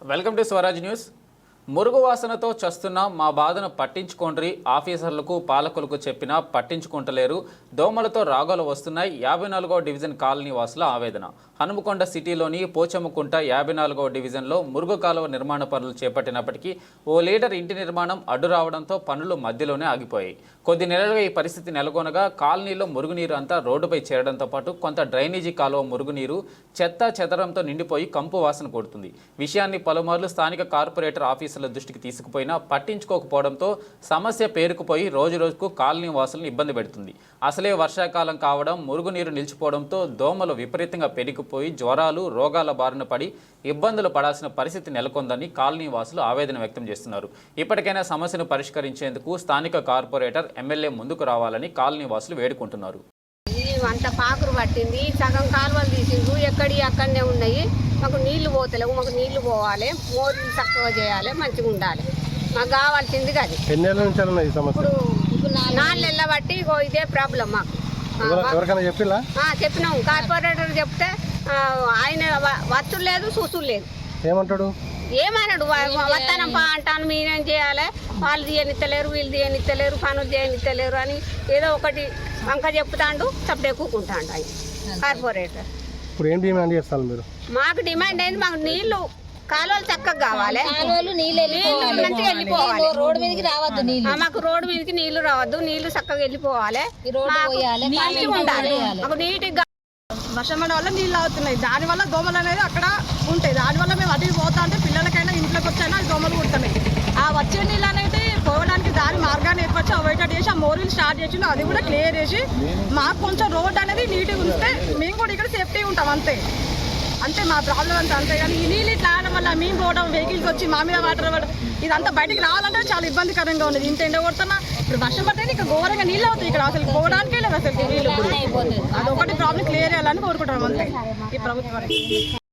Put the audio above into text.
Welcome to Swaraj news. మురుగు వాసనతో చస్తున్న మా బాధను పట్టించుకోండి, ఆఫీసర్లకు పాలకులకు చెప్పినా పట్టించుకుంటలేరు, దోమలతో రాగాలు వస్తున్నాయి. 54వ డివిజన్ కాలనీ వాసుల ఆవేదన. హనుమకొండ సిటీలోని పోచమ్మకుంట 54వ డివిజన్లో మురుగు కాలువ నిర్మాణ పనులు చేపట్టినప్పటికీ ఓ లీటర్ ఇంటి నిర్మాణం అడ్డు రావడంతో పనులు మధ్యలోనే ఆగిపోయాయి. కొద్ది నెలలుగా ఈ పరిస్థితి నెలకొనగా కాలనీలో మురుగునీరు అంతా రోడ్డుపై చేరడంతో పాటు కొంత డ్రైనేజీ కాలువ మురుగునీరు చెత్త చెదరంతో నిండిపోయి కంపు వాసన కొడుతుంది. విషయాన్ని పలుమార్లు స్థానిక కార్పొరేటర్ ఆఫీసుల దృష్టికి తీసుకుపోయినా పట్టించుకోకపోవడంతో సమస్య పేరుకుపోయి రోజురోజుకు కాలనీ వాసులను ఇబ్బంది పెడుతుంది. అసలే వర్షాకాలం కావడం, మురుగునీరు నిలిచిపోవడంతో దోమలు విపరీతంగా పెరిగిపోయి జ్వరాలు, రోగాల బారిన పడి ఇబ్బందులు పడాల్సిన పరిస్థితి నెలకొందని కాలనీ వాసులు ఆవేదన వ్యక్తం చేస్తున్నారు. ఇప్పటికైనా సమస్యను పరిష్కరించేందుకు స్థానిక కార్పొరేటర్, ఎమ్మెల్యే ముందుకు రావాలని కాలనీ వాసులు వేడుకుంటున్నారు. అంత పాకురు పట్టింది, సగం కాలువలు తీసిండ్రు, ఎక్కడి అక్కడనే ఉన్నాయి. మాకు నీళ్లు పోతలేవు, మాకు నీళ్లు పోవాలి, మోటార్లు చక్కగా చేయాలి, మంచిగా ఉండాలి. మాకు కావాల్సింది అది. ఇప్పుడు 4 నెలల బట్టి ఇదే ప్రాబ్లం మాకు. చెప్పినాము, కార్పొరేటర్ చెప్తే ఆయన వత్తులు లేదు, చూసులు లేదు. ఏమన్నాడు, వస్తానప్పా అంటాను, మీరేం చేయాలి, వాళ్ళు తీయనిత్తలేరు, వీళ్ళు తీయనిత్తలేరు, పనులు చేయనిత్తలేరు అని ఏదో ఒకటి వంక చెప్తాండు, సప్పుడే కూకుంటాండు ఆయన కార్పొరేటర్. ఇప్పుడు ఏం డిమాండ్ చేస్తారు మీరు? మాకు డిమాండ్ ఏంటి, మాకు నీళ్లు కాలువలు చక్కగా కావాలి, మంచిగా వెళ్ళిపోవాలి, రోడ్డు మీదకి రావద్దు నీళ్ళు, మాకు రోడ్డు మీదకి నీళ్లు రావద్దు, నీళ్లు చక్కగా వెళ్ళిపోవాలి, మంచిగా ఉండాలి, మాకు నీట్గా. వర్షం పడే వల్ల నీళ్ళు అవుతున్నాయి, దానివల్ల దోమలు అనేది అక్కడ ఉంటాయి. దానివల్ల మేము అటు పోతా అంటే పిల్లలకైనా ఇంట్లోకి వచ్చైనా దోమలు కుడుతున్నాయి. ఆ వచ్చే నీళ్ళు అనేది పోవడానికి దాని మార్గాన్ని ఏర్పరిచి అవాయిడ్ చేసి ఆ మోరీలు స్టార్ట్ చేసి అది కూడా క్లియర్ చేసి మాకు కొంచెం రోడ్ అనేది నీట్గా ఉంటే మేము కూడా ఇక్కడ సేఫ్టీ ఉంటాం. అంతే మా ప్రాబ్లం అంతా. అంతే కానీ ఈ నీళ్ళు ఇట్లా ఆడడం వల్ల మేము పోవడం, వెహికల్స్ వచ్చి మా మీద వాటర్ పడడం, ఇదంతా బయటకు రావాలంటే చాలా ఇబ్బందికరంగా ఉన్నది. ఇంత ఎండ కొడుతున్నా ఇప్పుడు వర్షం పడితే ఇక్కడ ఘోరంగా నీళ్ళు అవుతాయి. ఇక్కడ అసలు పోవడానికే లేదు అసలు నీళ్ళు. అదొకటి ప్రాబ్లం క్లియర్ చేయాలని కోరుకుంటాం అంతే ఈ ప్రభుత్వానికి.